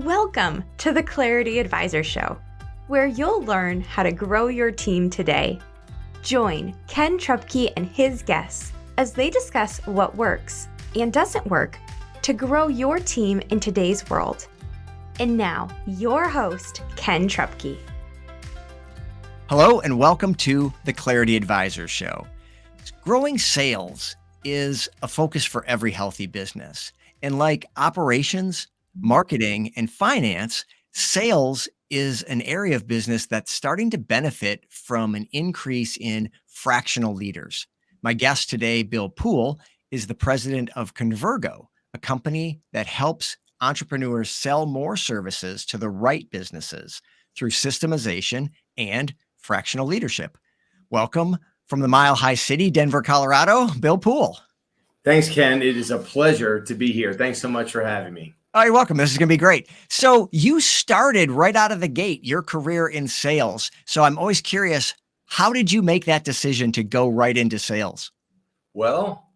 Welcome to the Clarity Advisor Show, where you'll learn how to grow your team today. Join Ken Trupke and his guests as they discuss what works and doesn't work to grow your team in today's world. And now, your host, Ken Trupke. Hello, and welcome to the Clarity Advisor Show. Growing sales is a focus for every healthy business. And like operations, marketing, and finance, sales is an area of business that's starting to benefit from an increase in fractional leaders. My guest today, Bill Poole, is the president of Convergo, a company that helps entrepreneurs sell more services to the right businesses through systemization and fractional leadership. Welcome from the Mile High City, Denver, Colorado, Bill Poole. Thanks, Ken. It is a pleasure to be here. Thanks so much for having me. Oh, you're welcome. This is going to be great. So you started right out of the gate your career in sales. So I'm always curious, how did you make that decision to go right into sales? Well,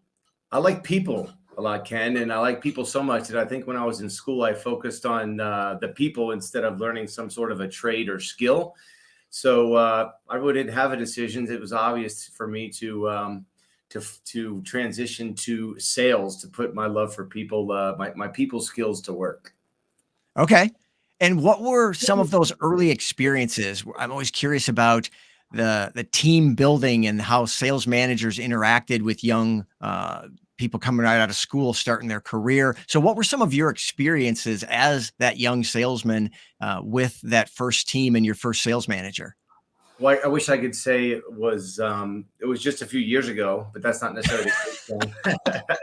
I like people a lot, Ken, and I like people so much that I think when I was in school, I focused on the people instead of learning some sort of a trade or skill. So I really didn't have a decision. It was obvious for me to transition to sales, to put my love for people, my people skills to work. Okay. And what were some of those early experiences? I'm always curious about the team building and how sales managers interacted with young people coming right out of school, starting their career. So what were some of your experiences as that young salesman with that first team and your first sales manager? Well, I wish I could say it was just a few years ago, but that's not necessarily the case.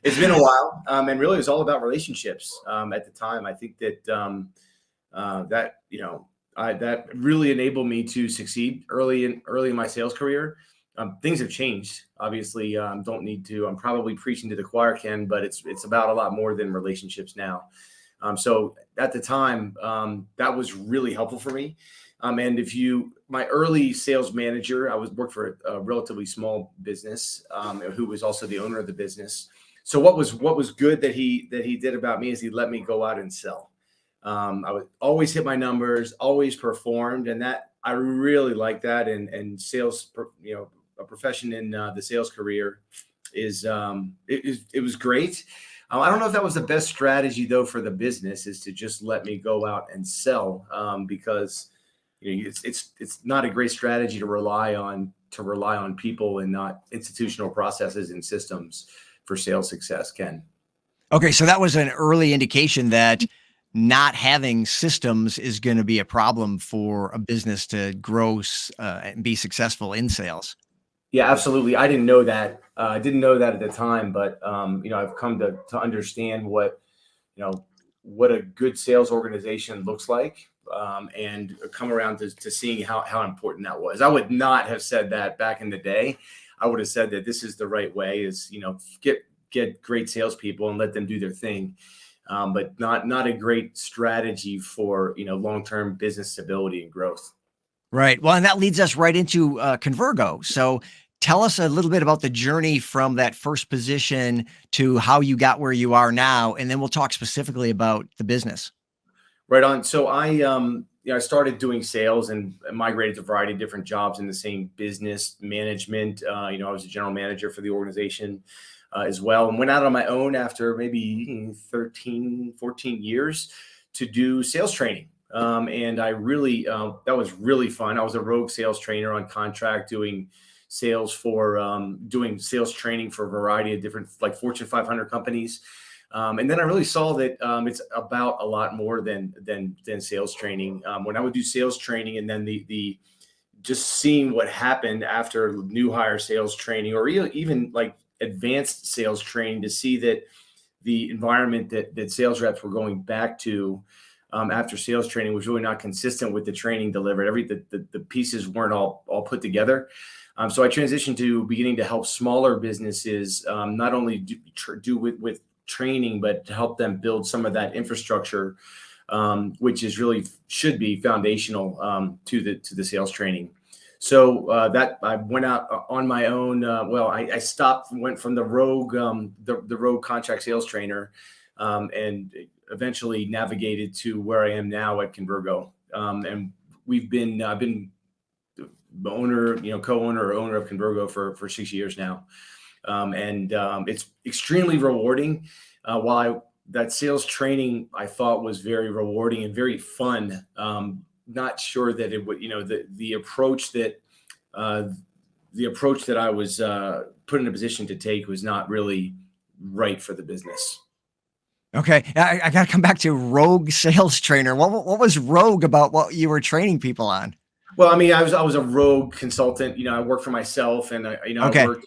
It's been a while, and really it was all about relationships at the time. I think that that really enabled me to succeed early in my sales career. Things have changed, obviously. Don't need to. I'm probably preaching to the choir, Ken, but it's about a lot more than relationships now. So at the time, that was really helpful for me. And my early sales manager, I worked for a relatively small business, who was also the owner of the business. So what was good that he did about me is he let me go out and sell. I would always hit my numbers, always performed, and that I really like that. And sales, a profession in the sales career it was great. I don't know if that was the best strategy though for the business, is to just let me go out and sell, because it's not a great strategy to rely on people and not institutional processes and systems for sales success, Ken. Okay, so that was an early indication that not having systems is going to be a problem for a business to grow and be successful in sales. Yeah, absolutely. I didn't know that. I didn't know that at the time, but I've come to understand what a good sales organization looks like, and come around to seeing how important that was. I would not have said that back in the day. I would have said that this is the right way: is get great salespeople and let them do their thing, but not a great strategy for long-term business stability and growth. Right. Well, and that leads us right into Convergo. So tell us a little bit about the journey from that first position to how you got where you are now, and then we'll talk specifically about the business. Right on. So I started doing sales and migrated to a variety of different jobs in the same business management. I was a general manager for the organization as well, and went out on my own after maybe 13, 14 years to do sales training. And I really, that was really fun. I was a rogue sales trainer on contract doing sales training for a variety of different, like Fortune 500 companies. And then I really saw that it's about a lot more than sales training. When I would do sales training, and then the just seeing what happened after new hire sales training, or even like advanced sales training, to see that the environment that sales reps were going back to after sales training was really not consistent with the training delivered. The pieces weren't all put together. So I transitioned to beginning to help smaller businesses, not only do with training, but to help them build some of that infrastructure, which should be foundational to the sales training. So that I went out on my own. I went from the rogue contract sales trainer and eventually navigated to where I am now at Convergo. And I've been the owner, co-owner or owner of Convergo for 6 years now. It's extremely rewarding. That sales training I thought was very rewarding and very fun. Not sure that it would, the approach that I was put in a position to take was not really right for the business. Okay. I got to come back to rogue sales trainer. What was rogue about what you were training people on? Well, I mean, I was a rogue consultant. I worked for myself, and I Okay. worked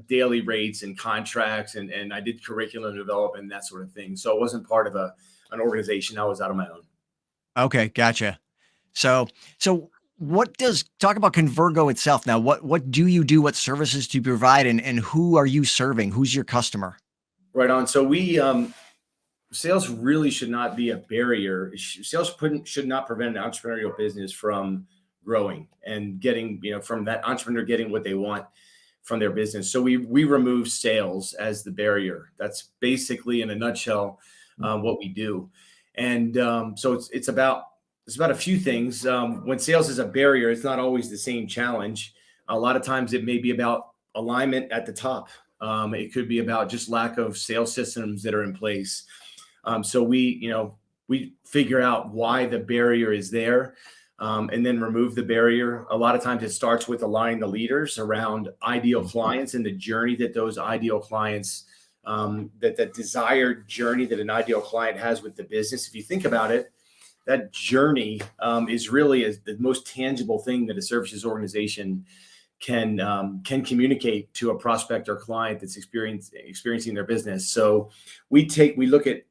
daily rates and contracts, and I did curriculum development and that sort of thing. So I wasn't part of an organization. I was out on my own. Okay. Gotcha. So talk about Convergo itself now. What do you do? What services do you provide, and who are you serving? Who's your customer? Right on. So sales really should not be a barrier. Sales should not prevent an entrepreneurial business from growing and getting, from that entrepreneur getting what they want from their business. So we remove sales as the barrier. That's basically, in a nutshell, what we do. And so it's about a few things. When sales is a barrier, it's not always the same challenge. A lot of times it may be about alignment at the top. It could be about just lack of sales systems that are in place. So we figure out why the barrier is there, and then remove the barrier. A lot of times it starts with aligning the leaders around ideal clients and the journey that those ideal clients, that desired journey that an ideal client has with the business. If you think about it, that journey is really the most tangible thing that a services organization can communicate to a prospect or client that's experiencing their business. So we look at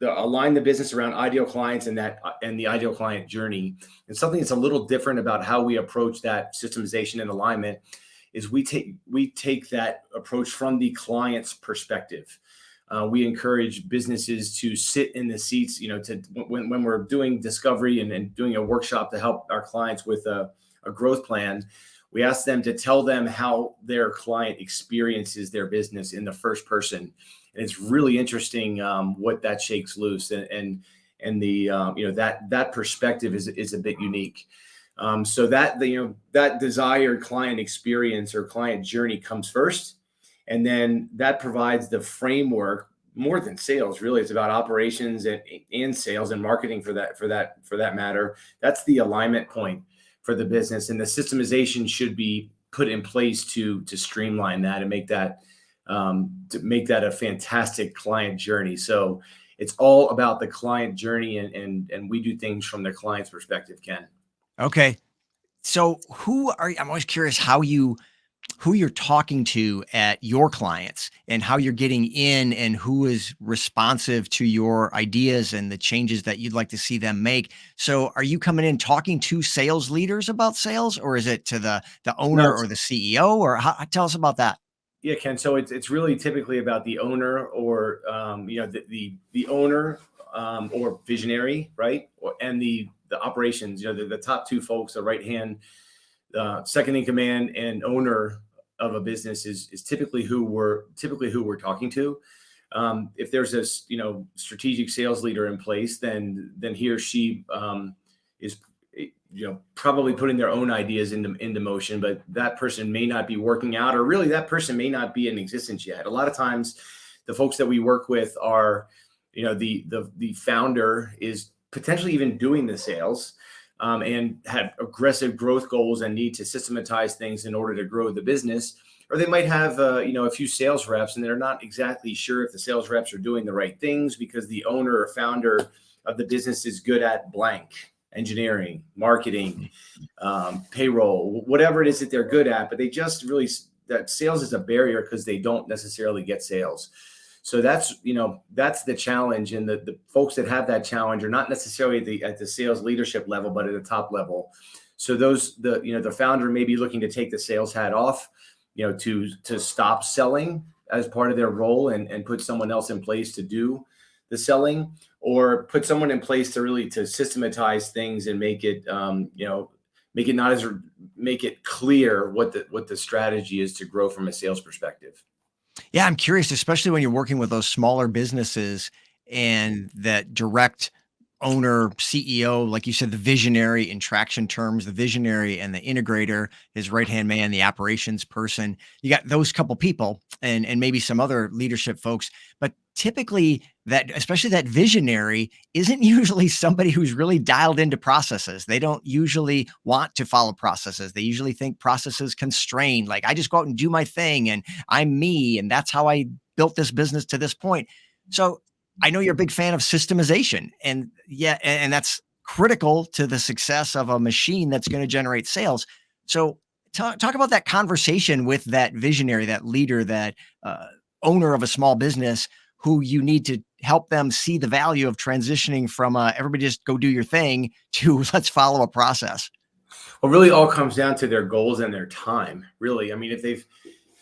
align the business around ideal clients and the ideal client journey. And something that's a little different about how we approach that systemization and alignment is we take that approach from the client's perspective. We encourage businesses to sit in the seats, when we're doing discovery and doing a workshop to help our clients with a growth plan. We ask them to tell them how their client experiences their business in the first person. And it's really interesting what that shakes loose, and the that perspective is a bit unique. So that desired client experience or client journey comes first, and then that provides the framework. More than sales, really, it's about operations and sales and marketing for that matter. That's the alignment point for the business, and the systemization should be put in place to streamline that and make that a fantastic client journey. So it's all about the client journey, and we do things from the client's perspective, Ken. Okay. So I'm always curious who you're talking to at your clients and how you're getting in and who is responsive to your ideas and the changes that you'd like to see them make. So are you coming in talking to sales leaders about sales, or is it to the owner or the CEO, or tell us about that? Yeah, Ken. So it's really typically about the owner or the owner or visionary, right? And the operations. The top two folks, the right hand, second in command, and owner of a business is typically who we're talking to. If there's a strategic sales leader in place, then he or she is probably putting their own ideas into motion, but that person may not be working out, or really that person may not be in existence yet. A lot of times the folks that we work with are, the founder is potentially even doing the sales, and have aggressive growth goals and need to systematize things in order to grow the business. Or they might have, a few sales reps, and they're not exactly sure if the sales reps are doing the right things because the owner or founder of the business is good at blank: engineering, marketing, payroll, whatever it is that they're good at, but they just really, that sales is a barrier because they don't necessarily get sales. So that's the challenge. And the folks that have that challenge are not necessarily at the sales leadership level, but at the top level. So the founder may be looking to take the sales hat off, to stop selling as part of their role and put someone else in place to do the selling, or put someone in place to systematize things and make it clear what the strategy is to grow from a sales perspective. Yeah, I'm curious, especially when you're working with those smaller businesses and that direct owner, CEO, like you said, the visionary in traction terms, the visionary and the integrator, his right-hand man, the operations person. You got those couple people and maybe some other leadership folks, but typically that, especially that visionary, isn't usually somebody who's really dialed into processes. They don't usually want to follow processes. They usually think processes constrain, like I just go out and do my thing and I'm me and that's how I built this business to this point. So I know you're a big fan of systemization, and yeah, and that's critical to the success of a machine that's going to generate sales. So talk about that conversation with that visionary, that leader, that owner of a small business who you need to help them see the value of transitioning from everybody just go do your thing to let's follow a process. Well, really all comes down to their goals and their time, really. I mean,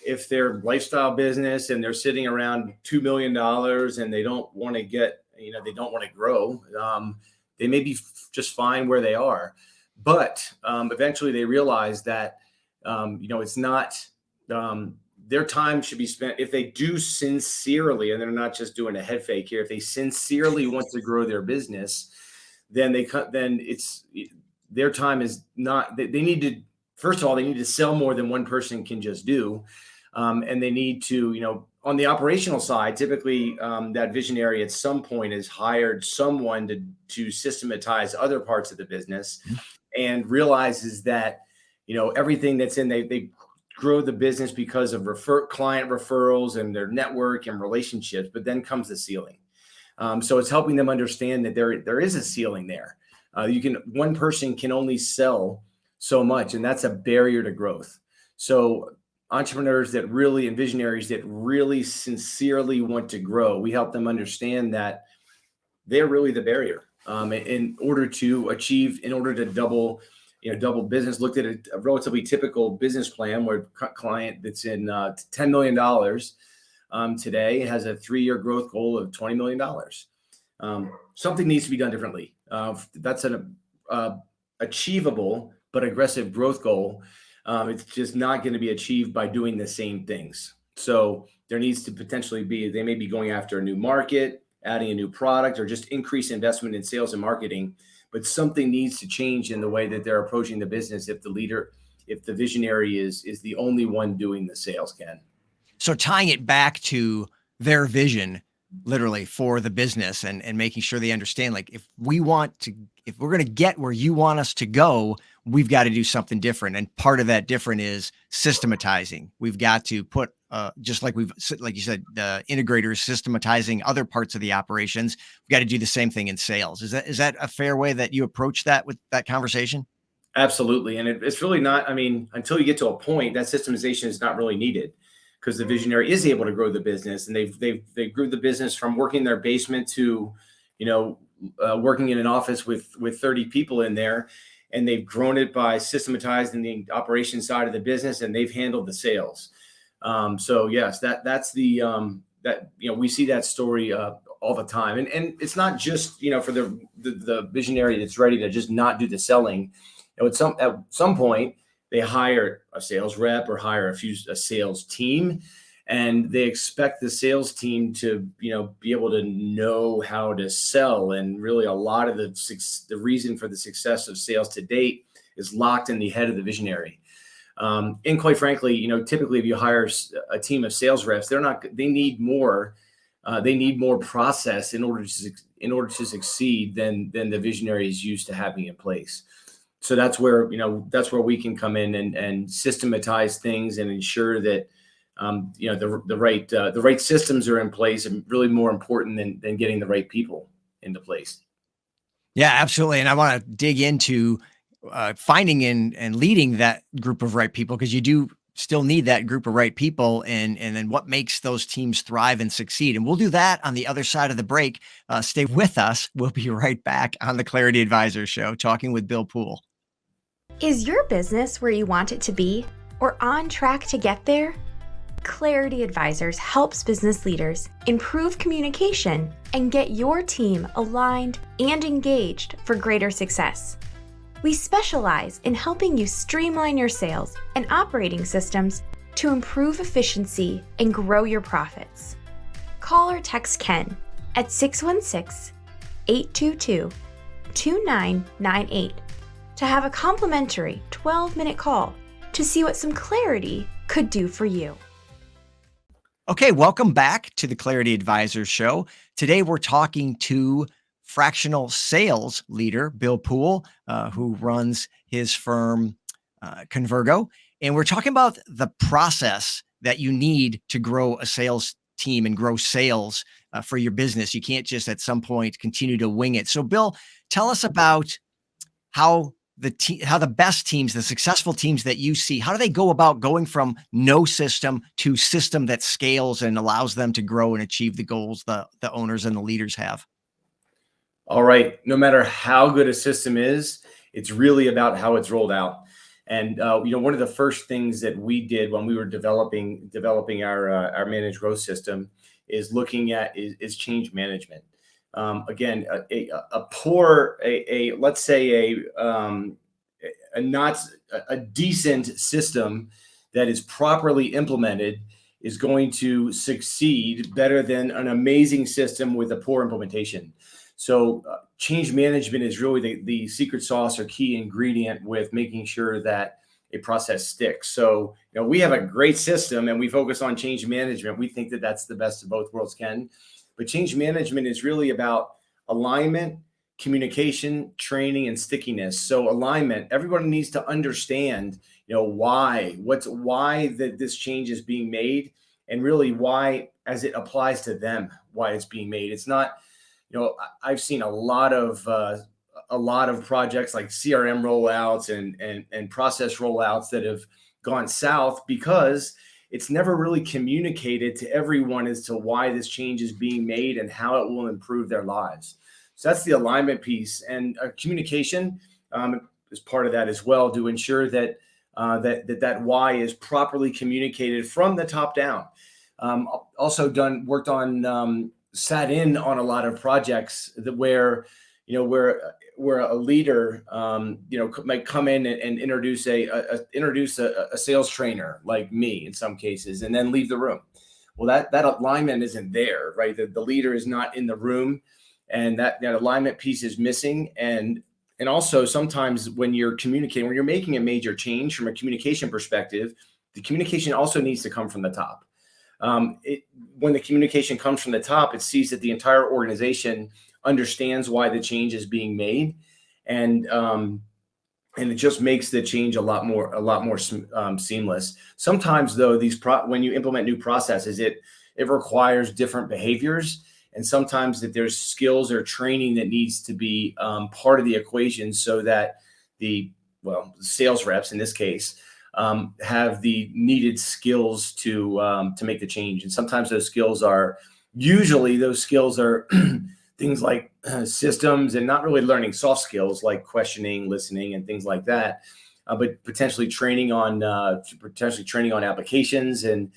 if they're lifestyle business and they're sitting around $2 million and they don't want to they don't want to grow, they may be just fine where they are. But eventually they realize that, it's not, their time should be spent, if they do sincerely, and they're not just doing a head fake here, if they sincerely want to grow their business, then their time is not, they need to, first of all, they need to sell more than one person can just do. And they need to, on the operational side, typically that visionary at some point has hired someone to systematize other parts of the business and realizes that, everything that's in, they grow the business because of client referrals and their network and relationships, but then comes the ceiling. So it's helping them understand that there is a ceiling there. One person can only sell so much, and that's a barrier to growth. So entrepreneurs and visionaries that really sincerely want to grow, we help them understand that they're really the barrier. In order to double business, looked at a relatively typical business plan where a client that's in $10 million today has a 3-year growth goal of $20 million. Something needs to be done differently. That's an achievable but aggressive growth goal. It's just not going to be achieved by doing the same things. So there needs to potentially they may be going after a new market, adding a new product, or just increase investment in sales and marketing. But something needs to change in the way that they're approaching the business if the visionary is the only one doing the sales, Ken. So tying it back to their vision, literally for the business and making sure they understand, like if we're going to get where you want us to go, we've got to do something different. And part of that different is systematizing. We've got to put, just like you said, the integrators systematizing other parts of the operations. We've got to do the same thing in sales. Is that a fair way that you approach that with that conversation? Absolutely. And it's really not, until you get to a point, that systemization is not really needed, because the visionary is able to grow the business, and they grew the business from working in their basement to, working in an office with 30 people in there, and they've grown it by systematizing the operations side of the business, and they've handled the sales. So yes, that's we see that story all the time, and it's not just for the visionary that's ready to just not do the selling. At some point, they hire a sales rep or hire a sales team, and they expect the sales team to, be able to know how to sell. And really a lot of the reason for the success of sales to date is locked in the head of the visionary. And quite frankly, typically if you hire a team of sales reps, they need more process in order to succeed than the visionary is used to having in place. So that's where we can come in and systematize things and ensure that, the right systems are in place, and really more important than getting the right people into place. Yeah, absolutely. And I want to dig into finding and leading that group of right people, because you do still need that group of right people, and then what makes those teams thrive and succeed. And we'll do that on the other side of the break. Stay with us. We'll be right back on the Clarity Advisor Show, talking with Bill Poole. Is your business where you want it to be, or on track to get there? Clarity Advisors helps business leaders improve communication and get your team aligned and engaged for greater success. We specialize in helping you streamline your sales and operating systems to improve efficiency and grow your profits. Call or text Ken at 616 822 2998 to have a complimentary 12-minute call to see what some clarity could do for you. Okay, welcome back to the Clarity Advisors Show. Today we're talking to fractional sales leader Bill Poole, who runs his firm Convergo. And we're talking about the process that you need to grow a sales team and grow sales for your business. You can't just at some point continue to wing it. So Bill, tell us about how the best teams, the successful teams that you see, how do they go about going from no system to system that scales and allows them to grow and achieve the goals the owners and the leaders have? All right. No matter how good a system is, it's really about how it's rolled out. And one of the first things that we did when we were developing our managed growth system is looking at is change management. Again, let's say a decent system that is properly implemented is going to succeed better than an amazing system with a poor implementation. So change management is really the secret sauce or key ingredient with making sure that a process sticks. So, we have a great system and we focus on change management. We think that that's the best of both worlds, Ken. But change management is really about alignment, communication, training, and stickiness. So alignment, everybody needs to understand, why this change is being made, and really why, as it applies to them, why it's being made. It's not, I've seen a lot of projects like CRM rollouts and process rollouts that have gone south because it's never really communicated to everyone as to why this change is being made and how it will improve their lives. So that's the alignment piece, and communication is part of that as well, to ensure that that why is properly communicated from the top down. Also sat in on a lot of projects where a leader might come in and introduce a sales trainer like me in some cases, and then leave the room. Well, that alignment isn't there, right? The leader is not in the room, and that alignment piece is missing. And also sometimes when you're communicating, when you're making a major change from a communication perspective, the communication also needs to come from the top. When the communication comes from the top, it sees that the entire organization understands why the change is being made, and it just makes the change a lot more seamless. Sometimes, though, when you implement new processes, it requires different behaviors, and sometimes that there's skills or training that needs to be part of the equation, so that the sales reps in this case have the needed skills to make the change. And sometimes those skills are things like systems, and not really learning soft skills like questioning, listening, and things like that, but potentially training on applications and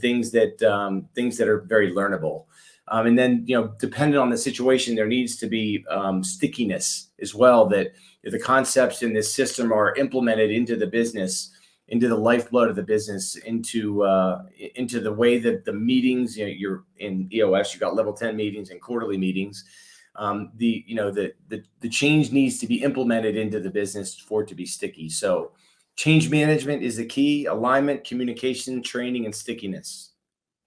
things that are very learnable. And then, depending on the situation, there needs to be stickiness as well, that the concepts in this system are implemented into the business, into the lifeblood of the business, into the way that the meetings, you're in EOS, you got level 10 meetings and quarterly meetings. The change needs to be implemented into the business for it to be sticky. So change management is the key: alignment, communication, training, and stickiness.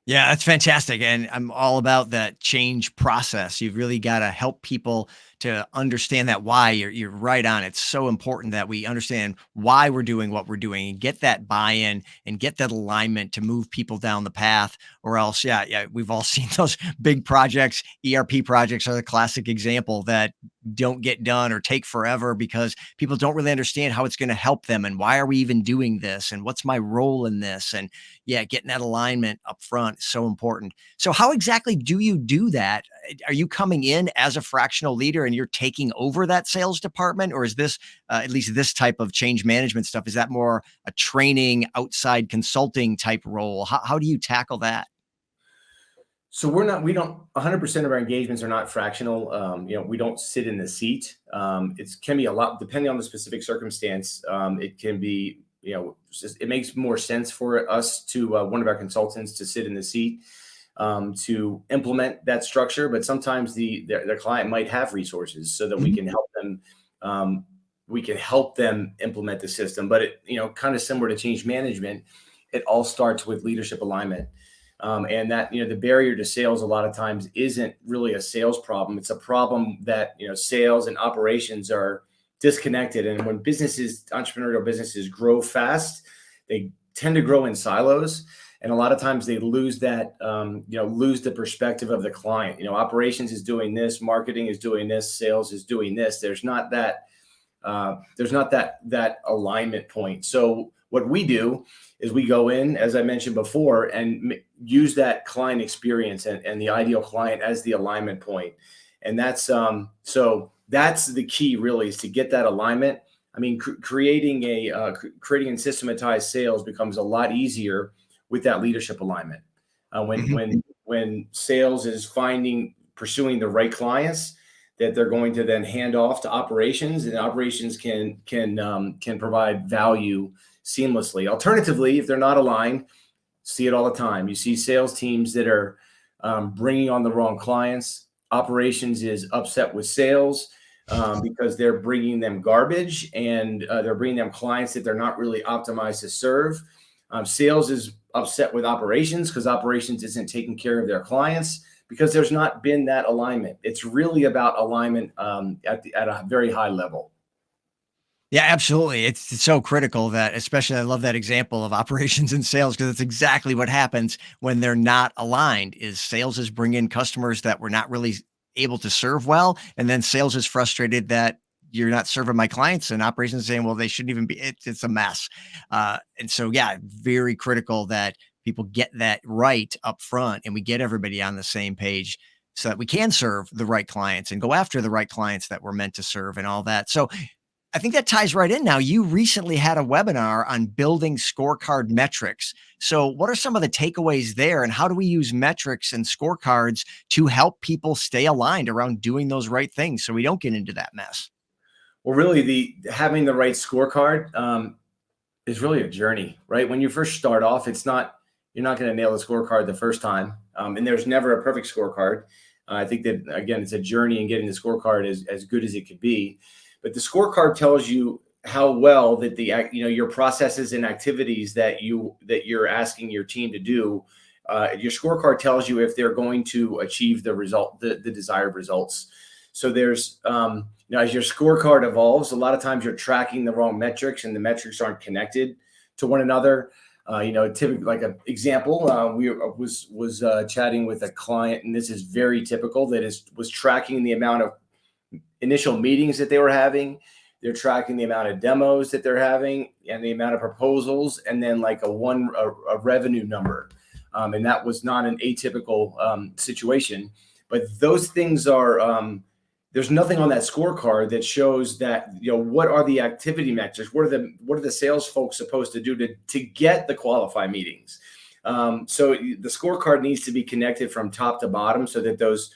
Yeah, that's fantastic. And I'm all about that change process. You've really got to help people to understand that why. You're right on. It's so important that we understand why we're doing what we're doing and get that buy-in and get that alignment to move people down the path, or else, we've all seen those big projects. ERP projects are the classic example that don't get done or take forever because people don't really understand how it's going to help them, and why are we even doing this, and what's my role in this. And getting that alignment up front is so important. So how exactly do you do that? Are you coming in as a fractional leader and you're taking over that sales department, or is this at least this type of change management stuff, is that more a training, outside consulting type role? How do you tackle that? So we don't, 100% of our engagements are not fractional. We don't sit in the seat. It can be a lot, depending on the specific circumstance. It can be, it makes more sense for us to one of our consultants to sit in the seat. to implement that structure, but sometimes their client might have resources so that we can help them. We can help them implement the system. But kind of similar to change management, it all starts with leadership alignment. And that, the barrier to sales a lot of times isn't really a sales problem. It's a problem that, sales and operations are disconnected. And when entrepreneurial businesses grow fast, they tend to grow in silos. And a lot of times they lose that, lose the perspective of the client. Operations is doing this, marketing is doing this, sales is doing this. There's not that alignment point. So what we do is we go in, as I mentioned before, and use that client experience and the ideal client as the alignment point. And that's the key, really, is to get that alignment. I mean, creating and systematized sales becomes a lot easier with that leadership alignment. When sales is pursuing the right clients that they're going to then hand off to operations, and operations can provide value seamlessly. Alternatively, if they're not aligned, see it all the time. You see sales teams that are bringing on the wrong clients. Operations is upset with sales because they're bringing them garbage, and they're bringing them clients that they're not really optimized to serve. Sales is upset with operations because operations isn't taking care of their clients because there's not been that alignment. It's really about alignment at a very high level. Yeah, absolutely. It's so critical that, especially, I love that example of operations and sales, because it's exactly what happens when they're not aligned. Is sales is bringing in customers that we're not really able to serve well, and then sales is frustrated that you're not serving my clients, and operations saying, well, they shouldn't even be. It's a mess. And so, yeah, very critical that people get that right up front, and we get everybody on the same page so that we can serve the right clients and go after the right clients that we're meant to serve and all that. So I think that ties right in now. You recently had a webinar on building scorecard metrics. So what are some of the takeaways there, and how do we use metrics and scorecards to help people stay aligned around doing those right things so we don't get into that mess? Well, really, having the right scorecard is really a journey, right? When you first start off, you're not going to nail the scorecard the first time, and there's never a perfect scorecard. I think that, again, it's a journey, and getting the scorecard is as good as it could be. But the scorecard tells you how well that your processes and activities that you're asking your team to do. Your scorecard tells you if they're going to achieve the desired results. So there's as your scorecard evolves, a lot of times you're tracking the wrong metrics, and the metrics aren't connected to one another. Typically, like an example, we was chatting with a client, and this is very typical, was tracking the amount of initial meetings that they were having. They're tracking the amount of demos that they're having and the amount of proposals, and then like a revenue number. And that was not an atypical situation, but those things are, there's nothing on that scorecard that shows that, what are the activity metrics? What are the sales folks supposed to do to get the qualified meetings? So the scorecard needs to be connected from top to bottom so that those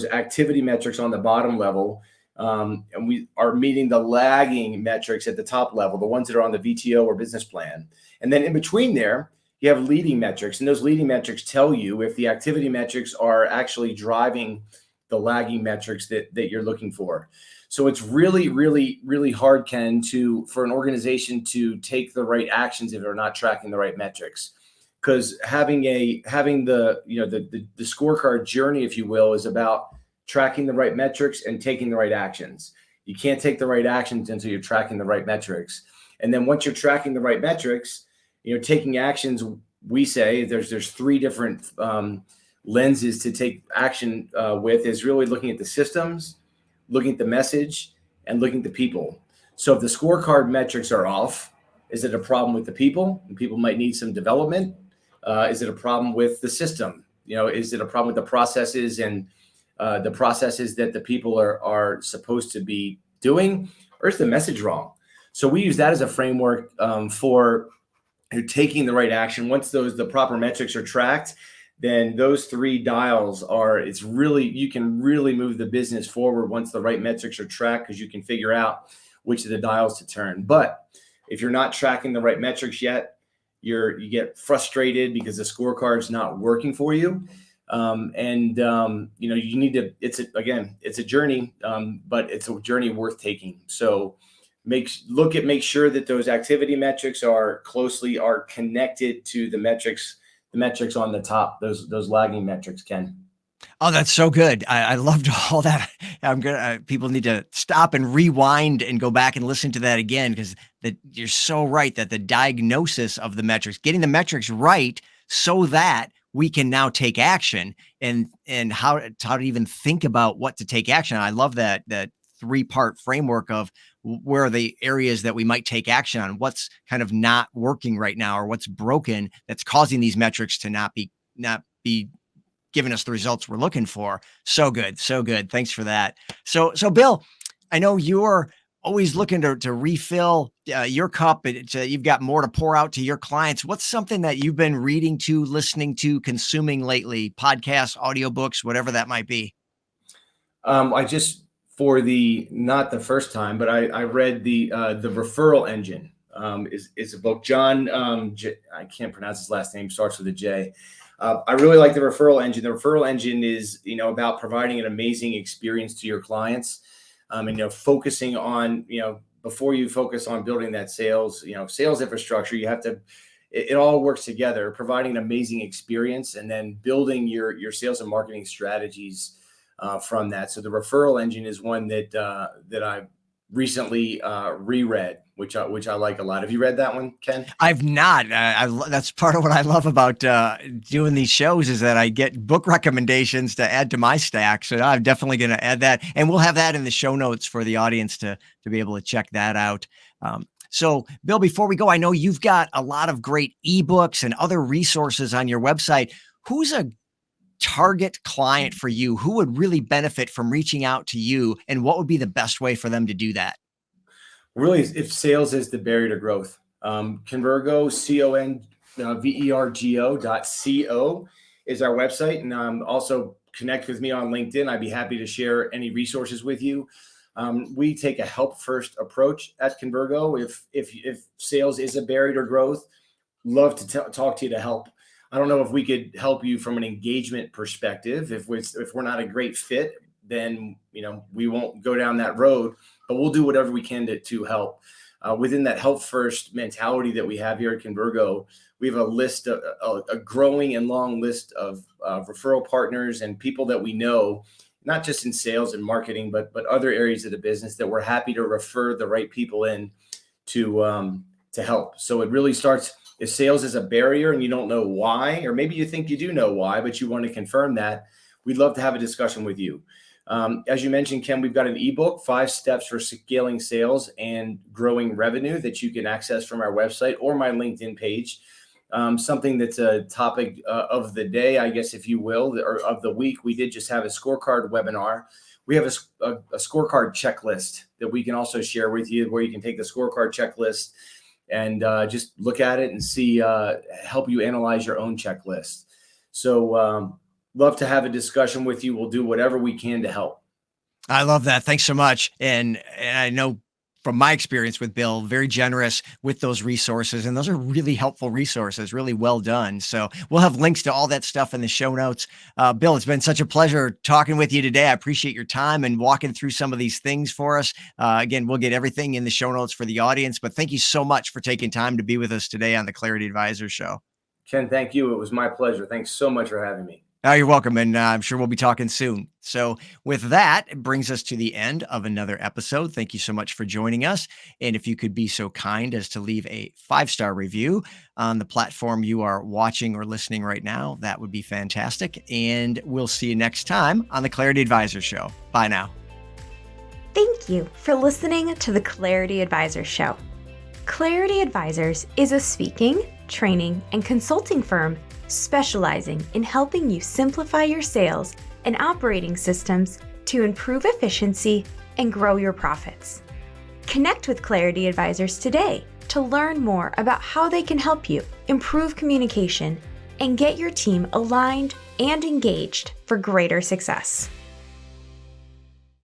activity metrics on the bottom level, and we are meeting the lagging metrics at the top level, the ones that are on the VTO or business plan. And then in between there, you have leading metrics, and those leading metrics tell you if the activity metrics are actually driving the lagging metrics that you're looking for. So it's really, really, really hard, Ken, for an organization to take the right actions if they're not tracking the right metrics. Because having the scorecard journey, if you will, is about tracking the right metrics and taking the right actions. You can't take the right actions until you're tracking the right metrics. And then once you're tracking the right metrics, taking actions, we say there's three different lenses to take action with, is really looking at the systems, looking at the message, and looking at the people. So if the scorecard metrics are off, is it a problem with the people? And people might need some development. Is it a problem with the system? Is it a problem with the processes and the processes that the people are supposed to be doing, or is the message wrong? So we use that as a framework for taking the right action. Once the proper metrics are tracked, then those three dials you can really move the business forward once the right metrics are tracked, because you can figure out which of the dials to turn. But if you're not tracking the right metrics yet, you get frustrated because the scorecard's not working for you. You need to, it's a journey, but it's a journey worth taking. So make sure that those activity metrics are connected to the metrics on the top, those lagging metrics, Ken. Oh, that's so good. I loved all that. People need to stop and rewind and go back and listen to that again, because you're so right that the diagnosis of the metrics, getting the metrics right so that we can now take action and how to even think about what to take action. I love that 3-part framework of where are the areas that we might take action on, what's kind of not working right now, or what's broken that's causing these metrics to not be giving us the results we're looking for. So good. So good. Thanks for that. So Bill, I know you're always looking to refill your cup. You've got more to pour out to your clients. What's something that you've been reading to, listening to, consuming lately? Podcasts, audiobooks, whatever that might be. I just, not the first time, but I read the Referral Engine. Is a book. John, I can't pronounce his last name, starts with a J. I really like the Referral Engine. The Referral Engine is, about providing an amazing experience to your clients, and focusing on, before you focus on building that sales infrastructure, you have to. It all works together, providing an amazing experience, and then building your sales and marketing strategies from that. So the Referral Engine is one that I recently reread, which I like a lot. Have you read that one, Ken? I've not. That's part of what I love about doing these shows, is that I get book recommendations to add to my stack. So I'm definitely going to add that, and we'll have that in the show notes for the audience to be able to check that out. So Bill, before we go, I know you've got a lot of great ebooks and other resources on your website. Who's a target client for you? Who would really benefit from reaching out to you, and what would be the best way for them to do that? Really, if sales is the barrier to growth, Convergo, convergo.co is our website. And also connect with me on LinkedIn. I'd be happy to share any resources with you. We take a help first approach at Convergo. If sales is a barrier to growth, love to talk to you to help. I don't know if we could help you from an engagement perspective. If we're not a great fit, then we won't go down that road. But we'll do whatever we can to help. Within that help first mentality that we have here at Convergo, we have a growing and long list of referral partners and people that we know, not just in sales and marketing, but other areas of the business, that we're happy to refer the right people in to help. So it really starts, if sales is a barrier and you don't know why, or maybe you think you do know why, but you want to confirm that, we'd love to have a discussion with you. As you mentioned, Ken, we've got an ebook, 5 Steps for Scaling Sales and Growing Revenue, that you can access from our website or my LinkedIn page. Something that's a topic of the day, I guess, if you will, or of the week. We did just have a scorecard webinar. We have a scorecard checklist that we can also share with you, where you can take the scorecard checklist and just look at it and see, help you analyze your own checklist. So love to have a discussion with you. We'll do whatever we can to help. I love that. Thanks so much. And I know from my experience with Bill, very generous with those resources. And those are really helpful resources, really well done. So we'll have links to all that stuff in the show notes. Bill, it's been such a pleasure talking with you today. I appreciate your time and walking through some of these things for us. Again, we'll get everything in the show notes for the audience, but thank you so much for taking time to be with us today on the Clarity Advisor Show. Ken, thank you. It was my pleasure. Thanks so much for having me. Oh, you're welcome. And I'm sure we'll be talking soon. So with that, it brings us to the end of another episode. Thank you so much for joining us. And if you could be so kind as to leave a 5-star review on the platform you are watching or listening right now, that would be fantastic. And we'll see you next time on the Clarity Advisor Show. Bye now. Thank you for listening to the Clarity Advisor Show. Clarity Advisors is a speaking, training, and consulting firm specializing in helping you simplify your sales and operating systems to improve efficiency and grow your profits. Connect with Clarity Advisors today to learn more about how they can help you improve communication and get your team aligned and engaged for greater success.